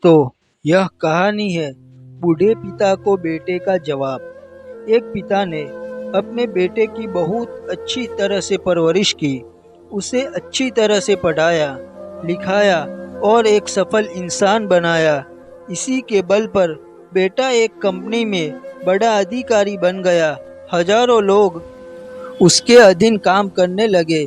दोस्तों, यह कहानी है बूढ़े पिता को बेटे का जवाब। एक पिता ने अपने बेटे की बहुत अच्छी तरह से परवरिश की, उसे अच्छी तरह से पढ़ाया, लिखाया और एक सफल इंसान बनाया। इसी के बल पर बेटा एक कंपनी में बड़ा अधिकारी बन गया। हजारों लोग उसके अधीन काम करने लगे।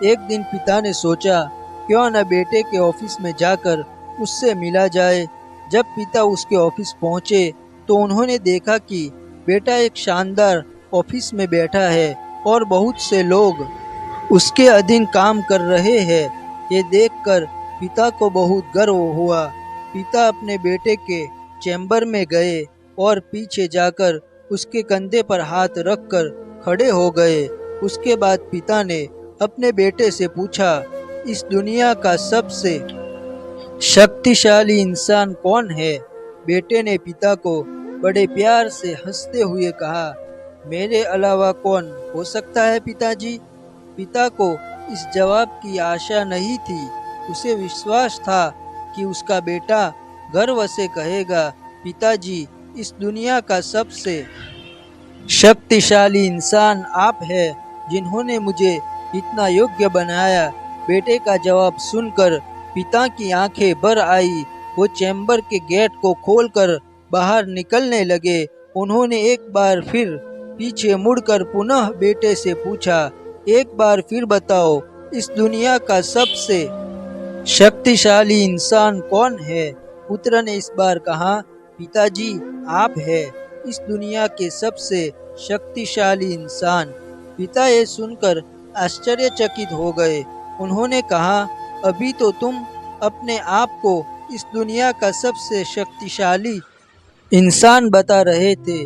एक दिन पिता ने सोचा, क्यों न बेटे के ऑफिस में जाकर उससे मिला जाए। जब पिता उसके ऑफिस पहुंचे तो उन्होंने देखा कि बेटा एक शानदार ऑफिस में बैठा है और बहुत से लोग उसके अधीन काम कर रहे हैं। ये देखकर पिता को बहुत गर्व हुआ। पिता अपने बेटे के चैम्बर में गए और पीछे जाकर उसके कंधे पर हाथ रखकर खड़े हो गए। उसके बाद पिता ने अपने बेटे से पूछा, इस दुनिया का सबसे शक्तिशाली इंसान कौन है? बेटे ने पिता को बड़े प्यार से हंसते हुए कहा, मेरे अलावा कौन हो सकता है पिताजी। पिता को इस जवाब की आशा नहीं थी। उसे विश्वास था कि उसका बेटा गर्व से कहेगा, पिताजी, इस दुनिया का सबसे शक्तिशाली इंसान आप हैं, जिन्होंने मुझे इतना योग्य बनाया। बेटे का जवाब सुनकर पिता की आंखें भर आई। वो चैम्बर के गेट को खोलकर बाहर निकलने लगे। उन्होंने एक बार फिर पीछे मुड़कर पुनः बेटे से पूछा, एक बार फिर बताओ, इस दुनिया का सबसे शक्तिशाली इंसान कौन है? पुत्र ने इस बार कहा, पिताजी, आप हैं इस दुनिया के सबसे शक्तिशाली इंसान। पिता ये सुनकर आश्चर्यचकित हो गए। उन्होंने कहा, अभी तो तुम अपने आप को इस दुनिया का सबसे शक्तिशाली इंसान बता रहे थे,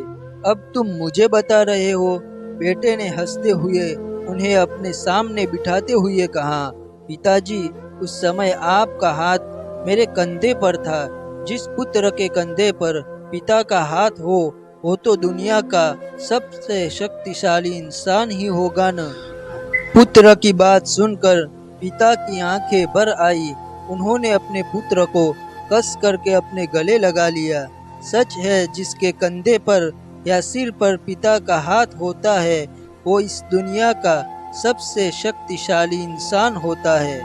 अब तुम मुझे बता रहे हो। बेटे ने हंसते हुए उन्हें अपने सामने बिठाते हुए कहा, पिताजी, उस समय आपका हाथ मेरे कंधे पर था। जिस पुत्र के कंधे पर पिता का हाथ हो, वो तो दुनिया का सबसे शक्तिशाली इंसान ही होगा न। पुत्र की बात सुनकर पिता की आंखें भर आई। उन्होंने अपने पुत्र को कस करके अपने गले लगा लिया। सच है, जिसके कंधे पर या सिर पर पिता का हाथ होता है, वो इस दुनिया का सबसे शक्तिशाली इंसान होता है।